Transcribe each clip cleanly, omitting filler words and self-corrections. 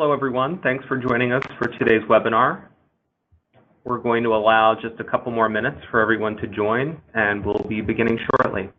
Hello, everyone. Thanks for joining us for today's webinar. We're going to allow just a couple more minutes for everyone to join, and we'll be beginning shortly.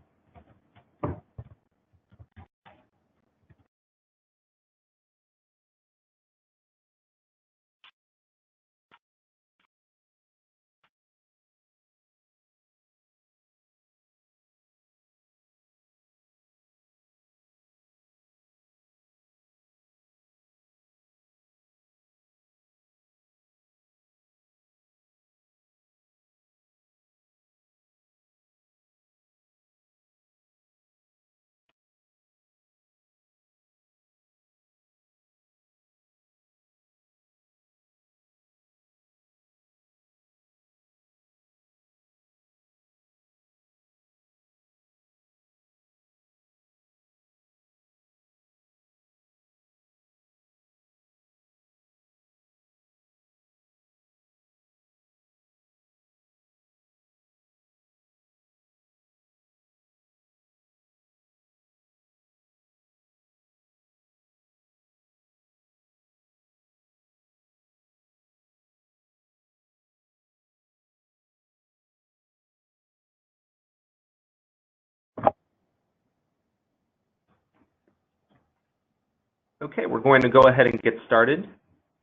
Okay, we're going to go ahead and get started.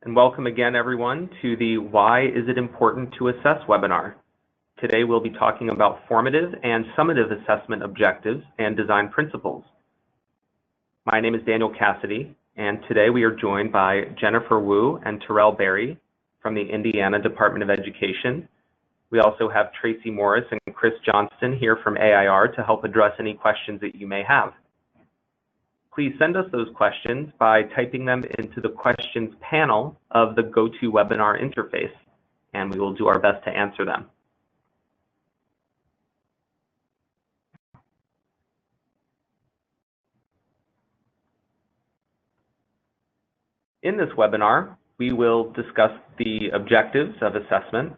And welcome again, everyone, to the Why Is It Important to Assess webinar. Today, we'll be talking about formative and summative assessment objectives and design principles. My name is Daniel Cassidy, and today we are joined by Jennifer Wu and Terrell Berry from the Indiana Department of Education. We also have Tracy Morris and Chris Johnston here from AIR to help address any questions that you may have. Please send us those questions by typing them into the questions panel of the GoToWebinar interface, and we will do our best to answer them. In this webinar, we will discuss the objectives of assessment,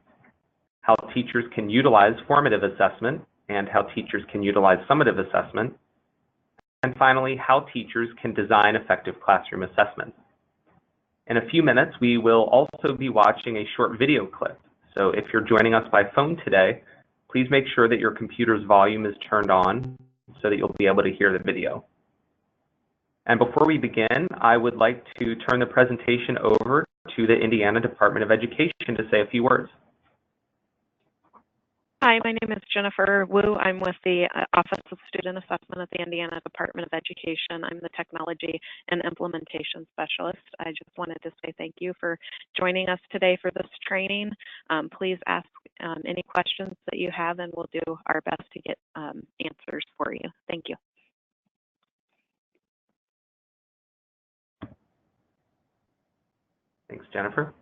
how teachers can utilize formative assessment, and how teachers can utilize summative assessment, and finally, how teachers can design effective classroom assessments. In a few minutes, we will also be watching a short video clip. So if you're joining us by phone today, please make sure that your computer's volume is turned on so that you'll be able to hear the video. And before we begin, I would like to turn the presentation over to the Indiana Department of Education to say a few words. Hi, my name is Jennifer Wu. I'm with the Office of Student Assessment at the Indiana Department of Education. I'm the Technology and Implementation Specialist. I just wanted to say thank you for joining us today for this training. Please ask any questions that you have, and we'll do our best to get answers for you. Thank you. Thanks, Jennifer.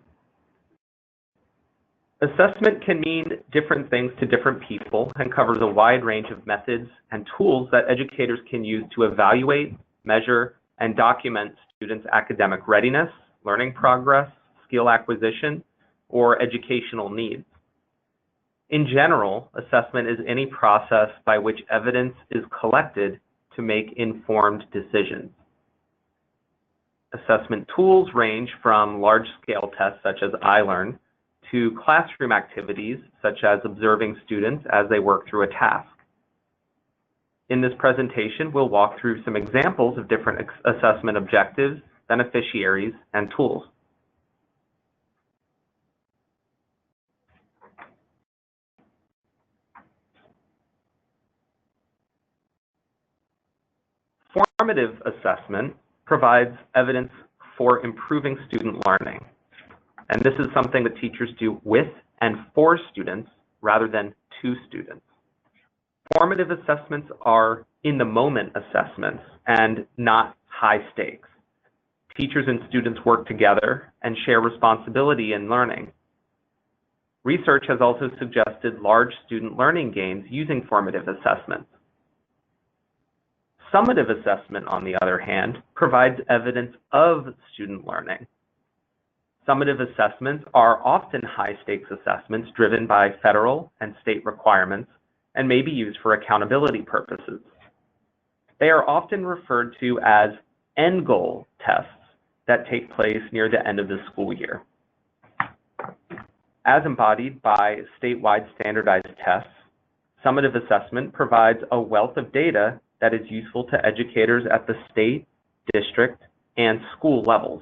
Assessment can mean different things to different people and covers a wide range of methods and tools that educators can use to evaluate, measure, and document students' academic readiness, learning progress, skill acquisition, or educational needs. In general, assessment is any process by which evidence is collected to make informed decisions. Assessment tools range from large-scale tests such as iLearn to classroom activities such as observing students as they work through a task. In this presentation, we'll walk through some examples of different assessment objectives, beneficiaries, and tools. Formative assessment provides evidence for improving student learning. And this is something that teachers do with and for students rather than to students. Formative assessments are in-the-moment assessments and not high stakes. Teachers and students work together and share responsibility in learning. Research has also suggested large student learning gains using formative assessments. Summative assessment, on the other hand, provides evidence of student learning. Summative assessments are often high-stakes assessments driven by federal and state requirements and may be used for accountability purposes. They are often referred to as end goal tests that take place near the end of the school year. As embodied by statewide standardized tests, summative assessment provides a wealth of data that is useful to educators at the state, district, and school levels.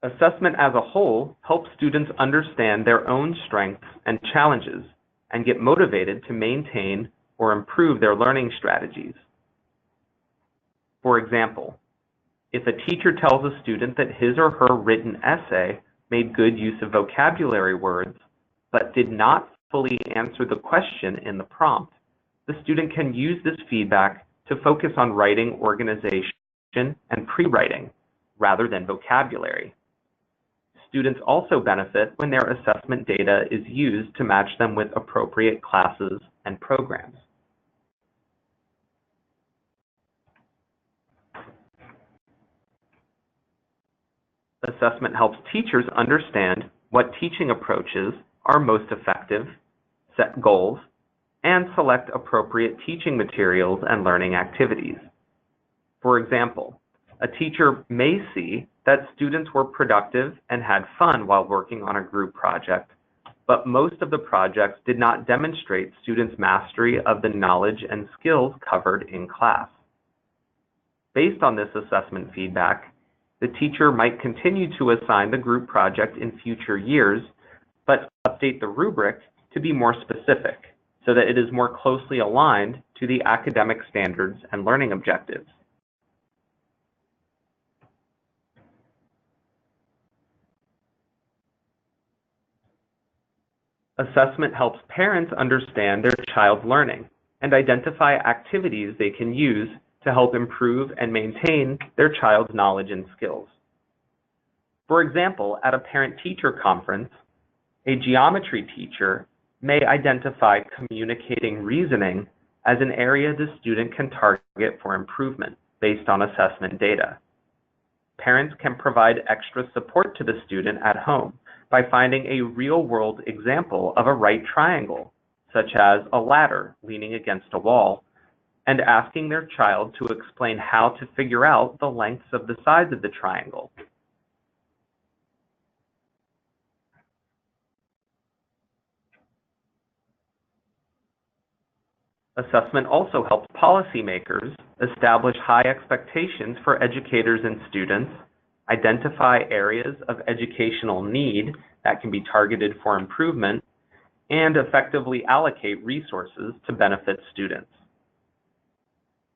Assessment as a whole helps students understand their own strengths and challenges and get motivated to maintain or improve their learning strategies. For example, if a teacher tells a student that his or her written essay made good use of vocabulary words, but did not fully answer the question in the prompt, the student can use this feedback to focus on writing organization and pre-writing rather than vocabulary. Students also benefit when their assessment data is used to match them with appropriate classes and programs. Assessment helps teachers understand what teaching approaches are most effective, set goals, and select appropriate teaching materials and learning activities. For example, a teacher may see that students were productive and had fun while working on a group project, but most of the projects did not demonstrate students' mastery of the knowledge and skills covered in class. Based on this assessment feedback, the teacher might continue to assign the group project in future years, but update the rubric to be more specific so that it is more closely aligned to the academic standards and learning objectives. Assessment helps parents understand their child's learning and identify activities they can use to help improve and maintain their child's knowledge and skills. For example, at a parent-teacher conference, a geometry teacher may identify communicating reasoning as an area the student can target for improvement based on assessment data. Parents can provide extra support to the student at home by finding a real-world example of a right triangle, such as a ladder leaning against a wall, and asking their child to explain how to figure out the lengths of the sides of the triangle. Assessment also helps policymakers establish high expectations for educators and students, identify areas of educational need that can be targeted for improvement, and effectively allocate resources to benefit students.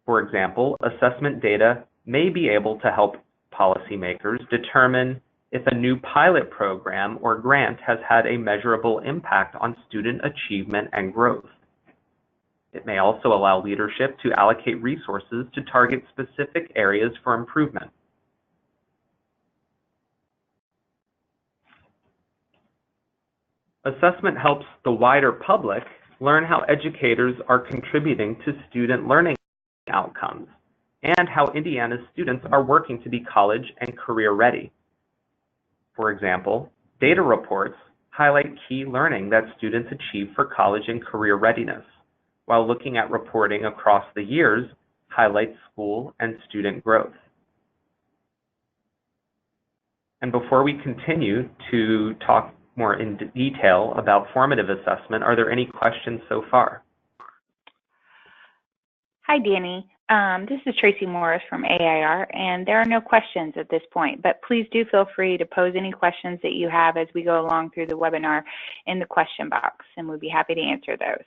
For example, assessment data may be able to help policymakers determine if a new pilot program or grant has had a measurable impact on student achievement and growth. It may also allow leadership to allocate resources to target specific areas for improvement. Assessment helps the wider public learn how educators are contributing to student learning outcomes and how Indiana's students are working to be college and career ready. For example, data reports highlight key learning that students achieve for college and career readiness, while looking at reporting across the years highlights school and student growth. And before we continue to talk more in detail about formative assessment, are there any questions so far? Hi, Danny. This is Tracy Morris from AIR, and there are no questions at this point, but please do feel free to pose any questions that you have as we go along through the webinar in the question box, and we'll be happy to answer those.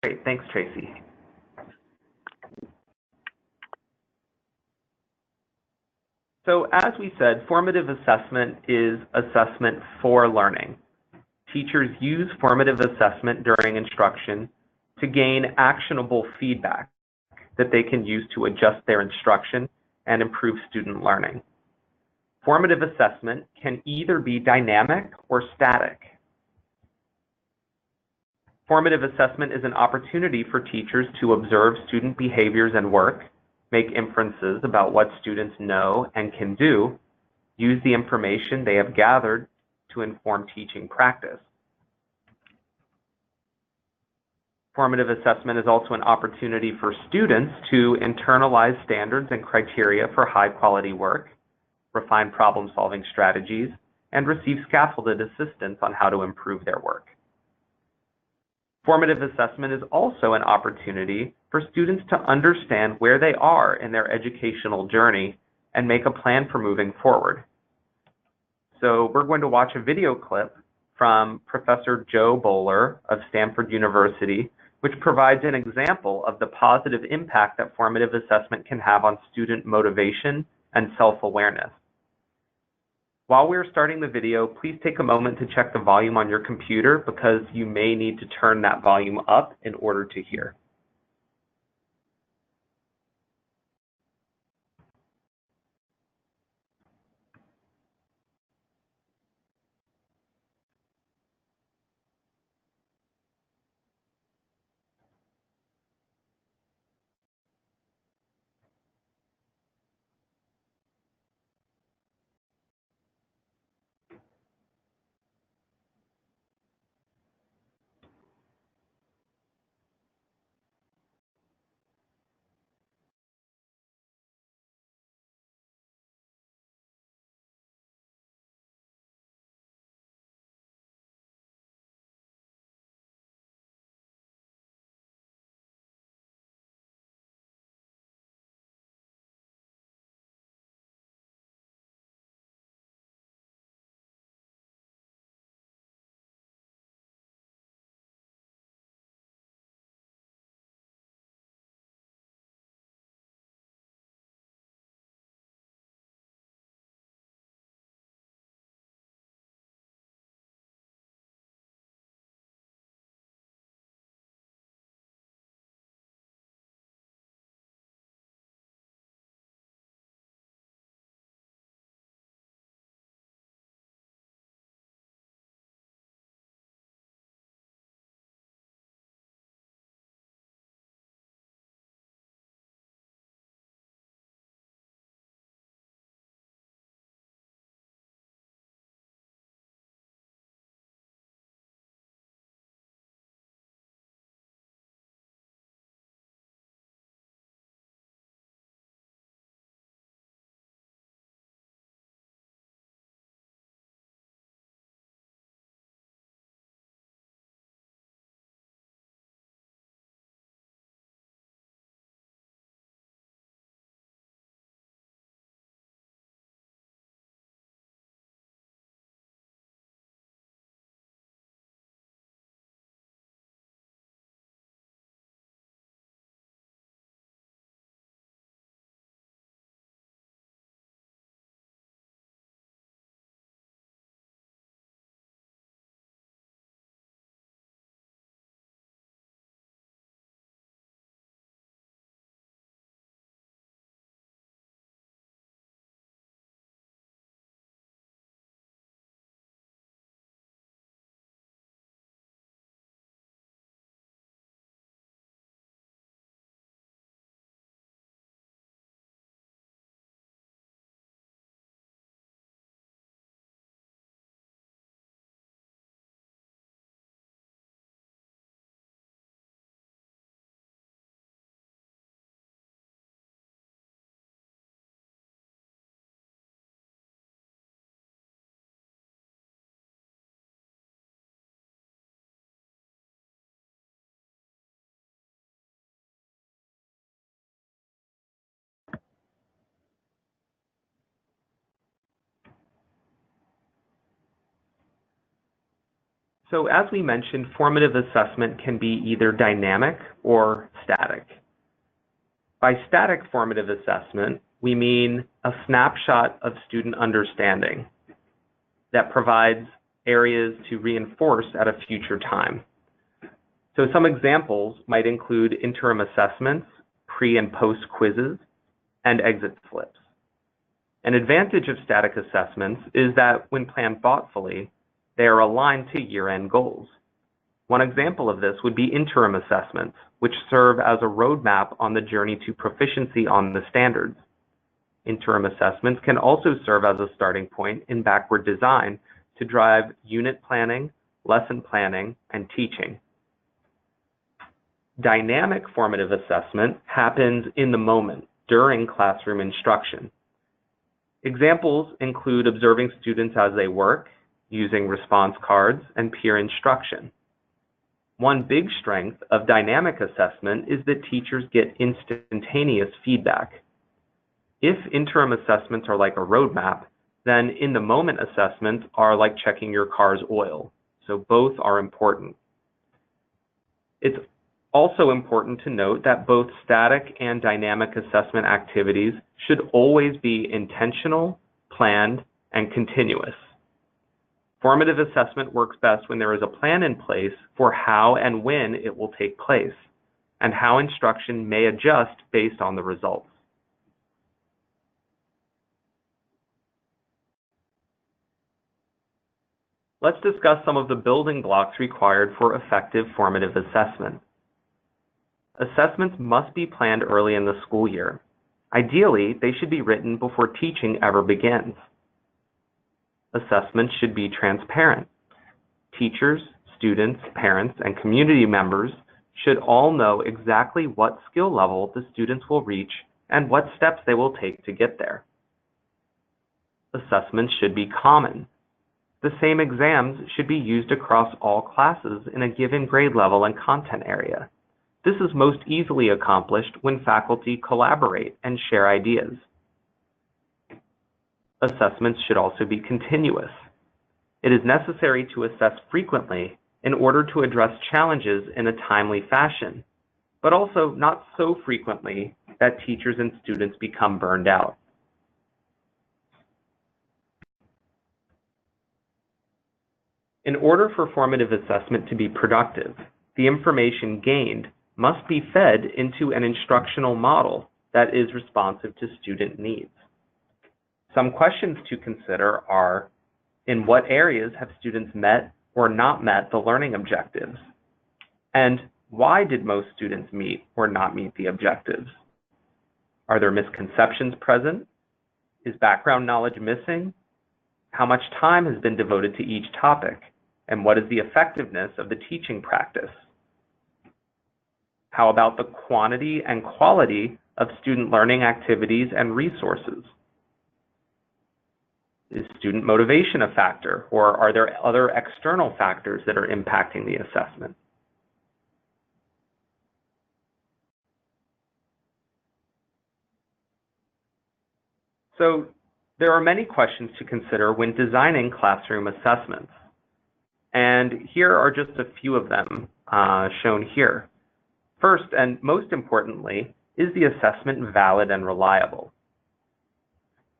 Great, thanks, Tracy. So as we said, formative assessment is assessment for learning. Teachers use formative assessment during instruction to gain actionable feedback that they can use to adjust their instruction and improve student learning. Formative assessment can either be dynamic or static. Formative assessment is an opportunity for teachers to observe student behaviors and work, make inferences about what students know and can do, use the information they have gathered to inform teaching practice. Formative assessment is also an opportunity for students to internalize standards and criteria for high-quality work, refine problem-solving strategies, and receive scaffolded assistance on how to improve their work. Formative assessment is also an opportunity for students to understand where they are in their educational journey and make a plan for moving forward. So we're going to watch a video clip from Professor Joe Boler of Stanford University, which provides an example of the positive impact that formative assessment can have on student motivation and self-awareness. While we're starting the video, please take a moment to check the volume on your computer because you may need to turn that volume up in order to hear. So as we mentioned, formative assessment can be either dynamic or static. By static formative assessment, we mean a snapshot of student understanding that provides areas to reinforce at a future time. So some examples might include interim assessments, pre and post quizzes, and exit slips. An advantage of static assessments is that when planned thoughtfully, they are aligned to year-end goals. One example of this would be interim assessments, which serve as a roadmap on the journey to proficiency on the standards. Interim assessments can also serve as a starting point in backward design to drive unit planning, lesson planning, and teaching. Dynamic formative assessment happens in the moment during classroom instruction. Examples include observing students as they work, using response cards, and peer instruction. One big strength of dynamic assessment is that teachers get instantaneous feedback. If interim assessments are like a roadmap, then in-the-moment assessments are like checking your car's oil. So both are important. It's also important to note that both static and dynamic assessment activities should always be intentional, planned, and continuous. Formative assessment works best when there is a plan in place for how and when it will take place, and how instruction may adjust based on the results. Let's discuss some of the building blocks required for effective formative assessment. Assessments must be planned early in the school year. Ideally, they should be written before teaching ever begins. Assessments should be transparent. Teachers, students, parents, and community members should all know exactly what skill level the students will reach and what steps they will take to get there. Assessments should be common. The same exams should be used across all classes in a given grade level and content area. This is most easily accomplished when faculty collaborate and share ideas. Assessments should also be continuous. It is necessary to assess frequently in order to address challenges in a timely fashion, but also not so frequently that teachers and students become burned out. In order for formative assessment to be productive, the information gained must be fed into an instructional model that is responsive to student needs. Some questions to consider are, in what areas have students met or not met the learning objectives? And why did most students meet or not meet the objectives? Are there misconceptions present? Is background knowledge missing? How much time has been devoted to each topic? And what is the effectiveness of the teaching practice? How about the quantity and quality of student learning activities and resources? Is student motivation a factor, or are there other external factors that are impacting the assessment? So there are many questions to consider when designing classroom assessments. And here are just a few of them shown here. First, and most importantly, is the assessment valid and reliable?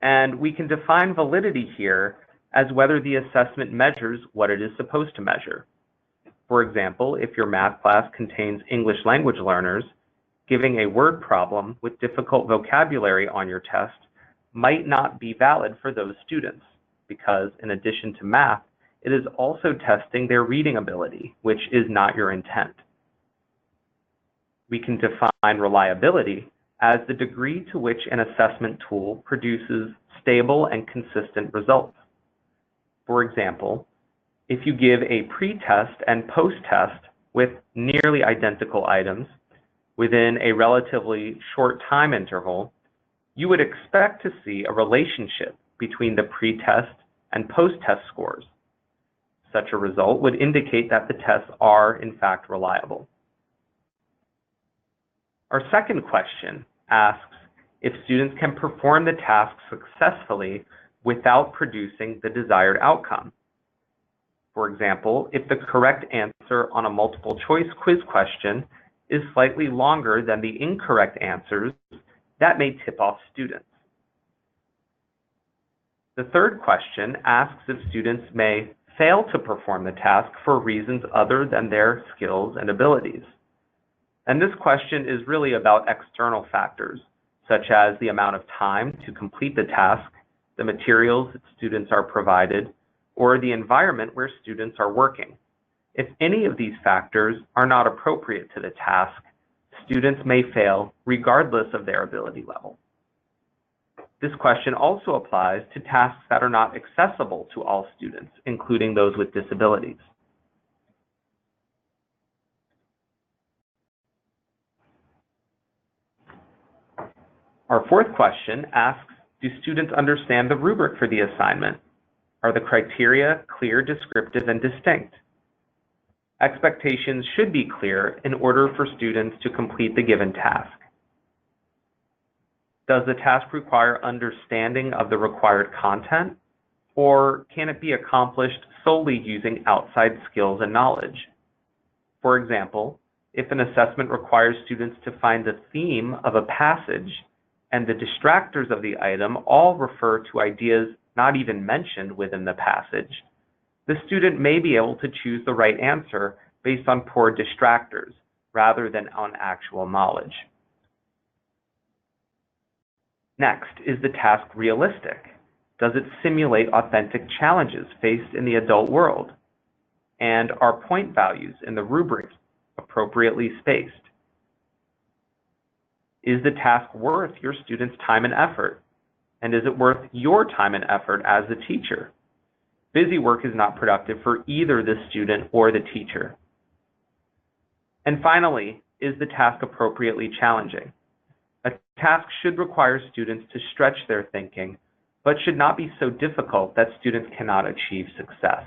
And we can define validity here as whether the assessment measures what it is supposed to measure. For example, if your math class contains English language learners, giving a word problem with difficult vocabulary on your test might not be valid for those students, because in addition to math, it is also testing their reading ability, which is not your intent. We can define reliability as the degree to which an assessment tool produces stable and consistent results. For example, if you give a pre-test and post-test with nearly identical items within a relatively short time interval, you would expect to see a relationship between the pre-test and post-test scores. Such a result would indicate that the tests are, in fact, reliable. Our second question asks if students can perform the task successfully without producing the desired outcome. For example, if the correct answer on a multiple choice quiz question is slightly longer than the incorrect answers, that may tip off students. The third question asks if students may fail to perform the task for reasons other than their skills and abilities. And this question is really about external factors, such as the amount of time to complete the task, the materials that students are provided, or the environment where students are working. If any of these factors are not appropriate to the task, students may fail regardless of their ability level. This question also applies to tasks that are not accessible to all students, including those with disabilities. Our fourth question asks, do students understand the rubric for the assignment? Are the criteria clear, descriptive, and distinct? Expectations should be clear in order for students to complete the given task. Does the task require understanding of the required content, or can it be accomplished solely using outside skills and knowledge? For example, if an assessment requires students to find the theme of a passage and the distractors of the item all refer to ideas not even mentioned within the passage, the student may be able to choose the right answer based on poor distractors rather than on actual knowledge. Next, is the task realistic? Does it simulate authentic challenges faced in the adult world? And are point values in the rubric appropriately spaced? Is the task worth your students' time and effort? And is it worth your time and effort as the teacher? Busy work is not productive for either the student or the teacher. And finally, is the task appropriately challenging? A task should require students to stretch their thinking, but should not be so difficult that students cannot achieve success.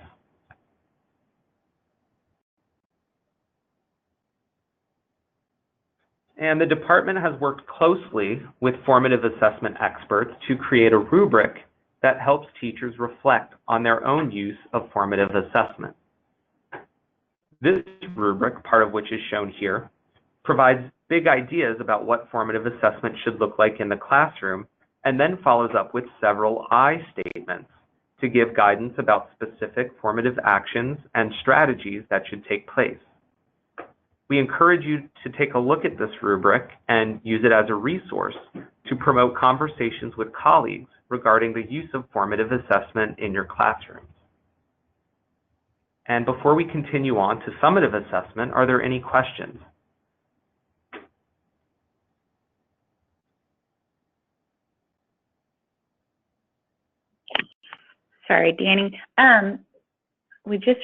And the department has worked closely with formative assessment experts to create a rubric that helps teachers reflect on their own use of formative assessment. This rubric, part of which is shown here, provides big ideas about what formative assessment should look like in the classroom, and then follows up with several I statements to give guidance about specific formative actions and strategies that should take place. We encourage you to take a look at this rubric and use it as a resource to promote conversations with colleagues regarding the use of formative assessment in your classrooms. And before we continue on to summative assessment, are there any questions? Sorry, Danny. We just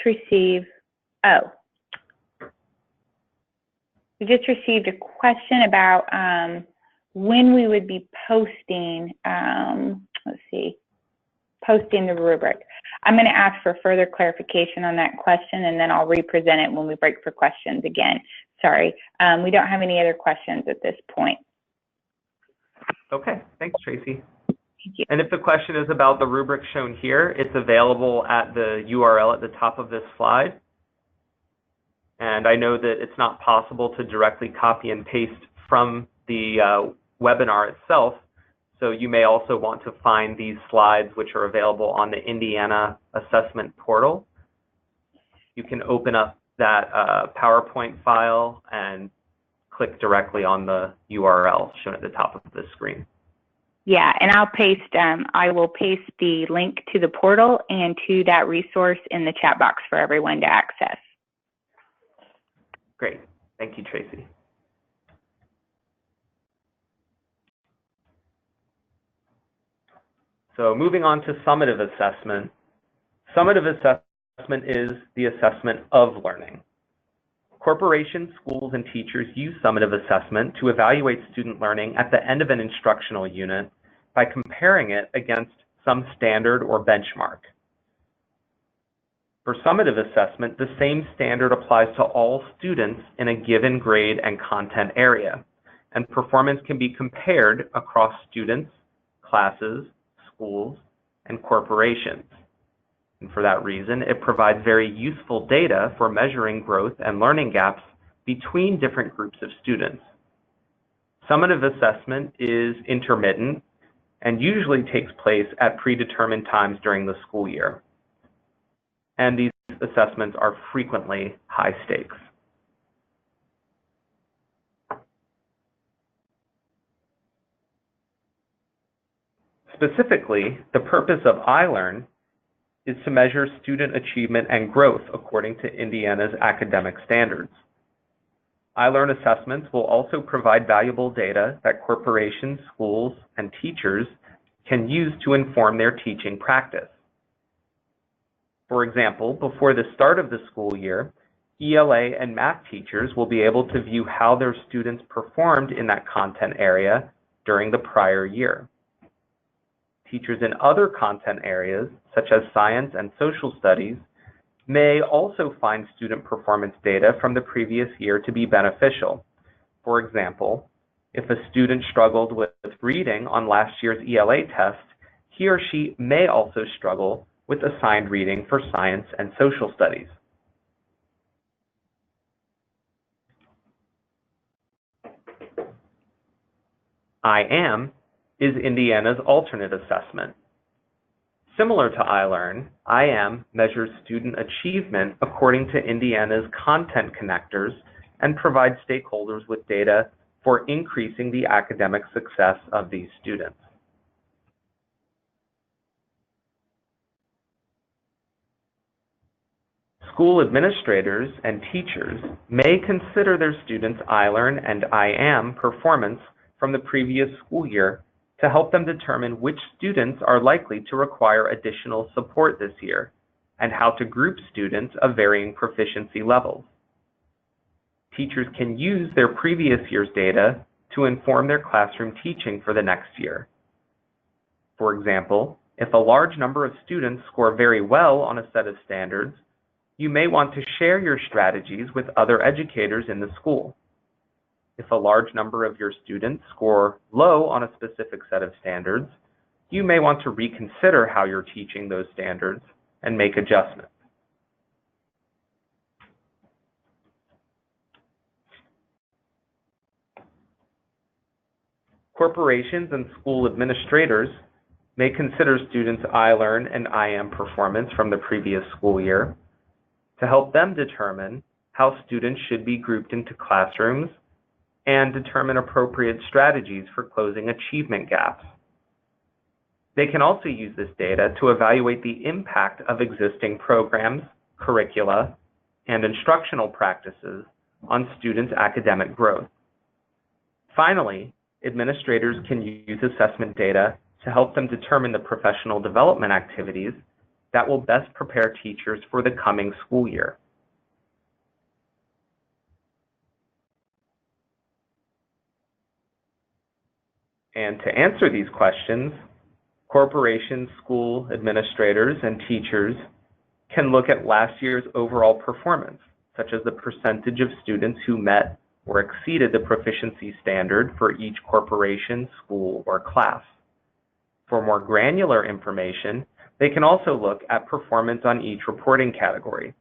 received a question about when we would be posting, posting the rubric. I'm going to ask for further clarification on that question, and then I'll re-present it when we break for questions again. Sorry, we don't have any other questions at this point. Okay, thanks, Tracy. Thank you. And if the question is about the rubric shown here, it's available at the URL at the top of this slide. And I know that it's not possible to directly copy and paste from the webinar itself, so you may also want to find these slides, which are available on the Indiana Assessment Portal. You can open up that PowerPoint file and click directly on the URL shown at the top of the screen. Yeah, and I will paste the link to the portal and to that resource in the chat box for everyone to access. Great, thank you, Tracy. So moving on to summative assessment. Summative assessment is the assessment of learning. Corporations, schools, and teachers use summative assessment to evaluate student learning at the end of an instructional unit by comparing it against some standard or benchmark. For summative assessment, the same standard applies to all students in a given grade and content area, and performance can be compared across students, classes, schools, and corporations. And for that reason, it provides very useful data for measuring growth and learning gaps between different groups of students. Summative assessment is intermittent and usually takes place at predetermined times during the school year. And these assessments are frequently high stakes. Specifically, the purpose of iLearn is to measure student achievement and growth according to Indiana's academic standards. iLearn assessments will also provide valuable data that corporations, schools, and teachers can use to inform their teaching practice. For example, before the start of the school year, ELA and math teachers will be able to view how their students performed in that content area during the prior year. Teachers in other content areas, such as science and social studies, may also find student performance data from the previous year to be beneficial. For example, if a student struggled with reading on last year's ELA test, he or she may also struggle with assigned reading for science and social studies. I-AM is Indiana's alternate assessment. Similar to iLearn, I-AM measures student achievement according to Indiana's content connectors and provides stakeholders with data for increasing the academic success of these students. School administrators and teachers may consider their students' iLearn and I-AM performance from the previous school year to help them determine which students are likely to require additional support this year and how to group students of varying proficiency levels. Teachers can use their previous year's data to inform their classroom teaching for the next year. For example, if a large number of students score very well on a set of standards, you may want to share your strategies with other educators in the school. If a large number of your students score low on a specific set of standards, you may want to reconsider how you're teaching those standards and make adjustments. Corporations and school administrators may consider students' iLearn and I-AM performance from the previous school year to help them determine how students should be grouped into classrooms and determine appropriate strategies for closing achievement gaps. They can also use this data to evaluate the impact of existing programs, curricula, and instructional practices on students' academic growth. Finally, administrators can use assessment data to help them determine the professional development activities that will best prepare teachers for the coming school year. And to answer these questions, corporations, school administrators, and teachers can look at last year's overall performance, such as the percentage of students who met or exceeded the proficiency standard for each corporation, school, or class. For more granular information, they can also look at performance on each reporting category.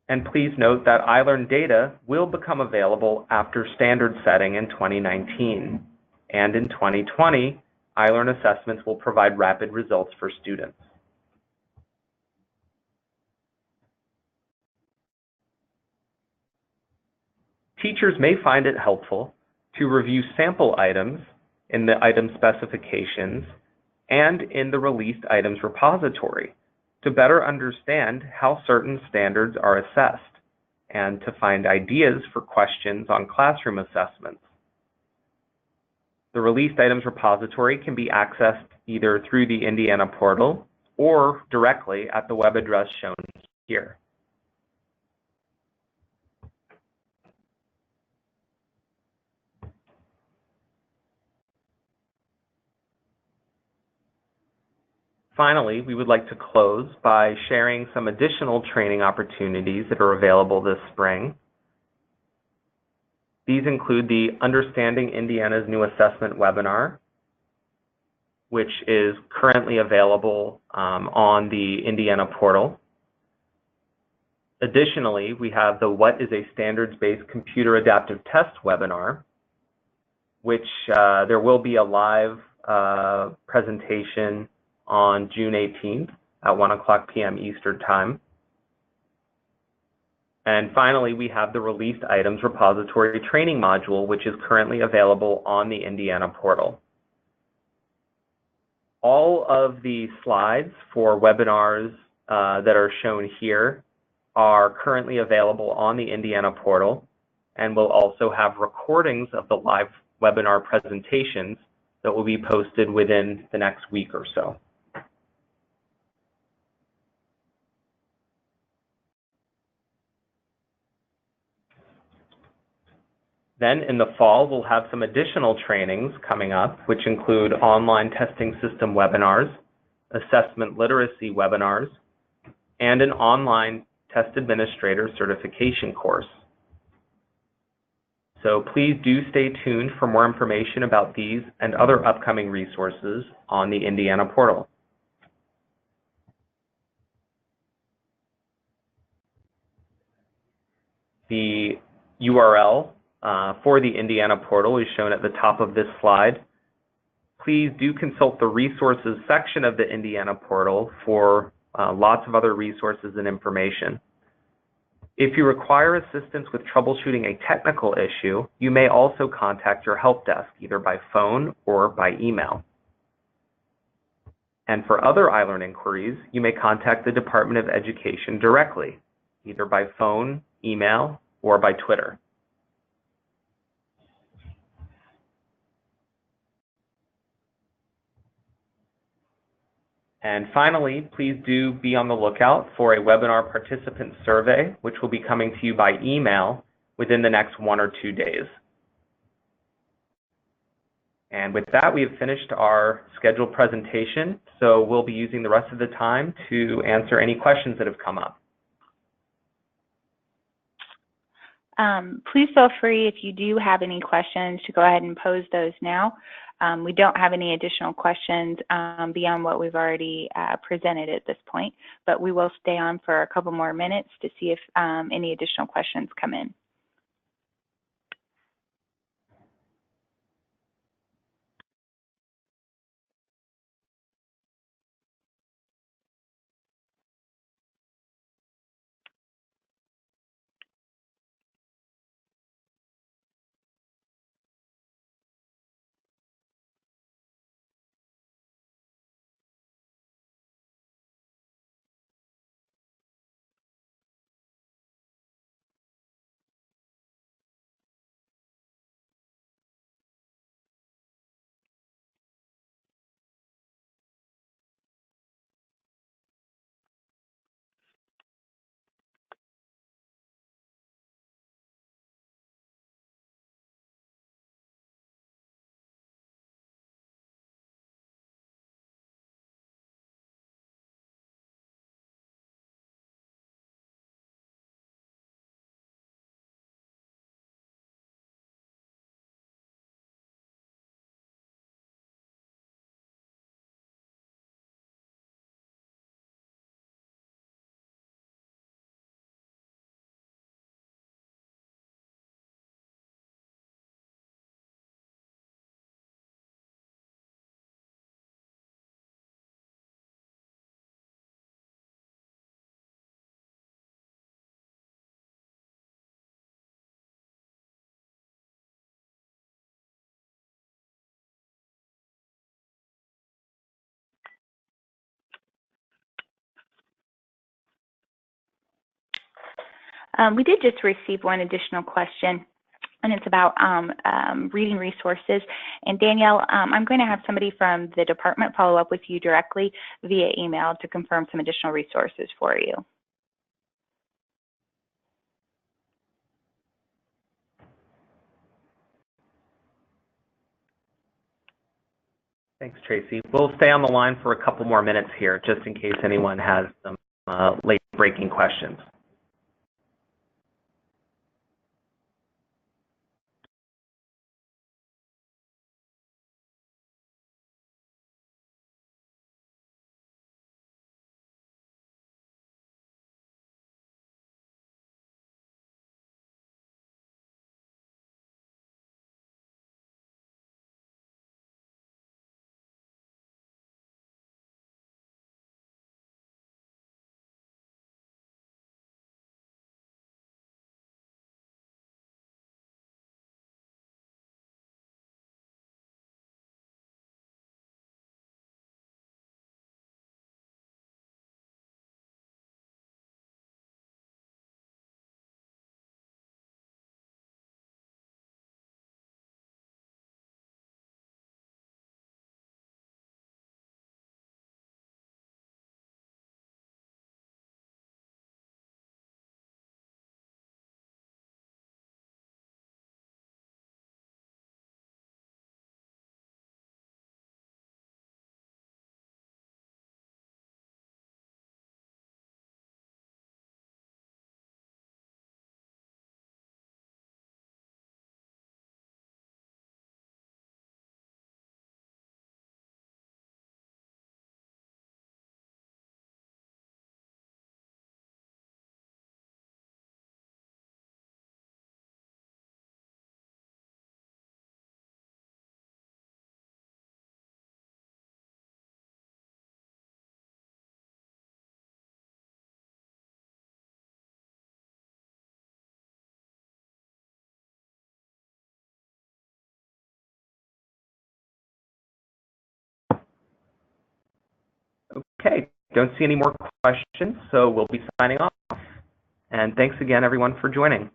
And please note that iLearn data will become available after standard setting in 2019. And in 2020, iLearn assessments will provide rapid results for students. Teachers may find it helpful to review sample items in the item specifications and in the released items repository to better understand how certain standards are assessed and to find ideas for questions on classroom assessments. The released items repository can be accessed either through the Indiana portal or directly at the web address shown here. Finally, we would like to close by sharing some additional training opportunities that are available this spring. These include the Understanding Indiana's New Assessment webinar, which is currently available on the Indiana portal. Additionally, we have the What is a Standards-Based Computer Adaptive Test webinar, which there will be a live presentation on June 18th at 1:00 p.m. Eastern Time. And finally, we have the Released Items Repository Training module, which is currently available on the Indiana portal. All of the slides for webinars that are shown here are currently available on the Indiana portal, and we'll also have recordings of the live webinar presentations that will be posted within the next week or so. Then in the fall, we'll have some additional trainings coming up, which include online testing system webinars, assessment literacy webinars, and an online test administrator certification course. So please do stay tuned for more information about these and other upcoming resources on the Indiana portal. The URL for the Indiana portal is shown at the top of this slide. Please do consult the resources section of the Indiana portal for lots of other resources and information. If you require assistance with troubleshooting a technical issue, you may also contact your help desk either by phone or by email. And for other iLearn inquiries, you may contact the Department of Education directly, either by phone, email, or by Twitter. And finally, please do be on the lookout for a webinar participant survey, which will be coming to you by email within the next 1 or 2 days. And with that, we have finished our scheduled presentation, so we'll be using the rest of the time to answer any questions that have come up. Please feel free, if you do have any questions, to go ahead and pose those now. We don't have any additional questions beyond what we've already presented at this point, but we will stay on for a couple more minutes to see if any additional questions come in. We did just receive one additional question, and it's about reading resources. And Danielle, I'm going to have somebody from the department follow up with you directly via email to confirm some additional resources for you. Thanks, Tracy. We'll stay on the line for a couple more minutes here, just in case anyone has some late-breaking questions. Okay, don't see any more questions, so we'll be signing off. And thanks again, everyone, for joining.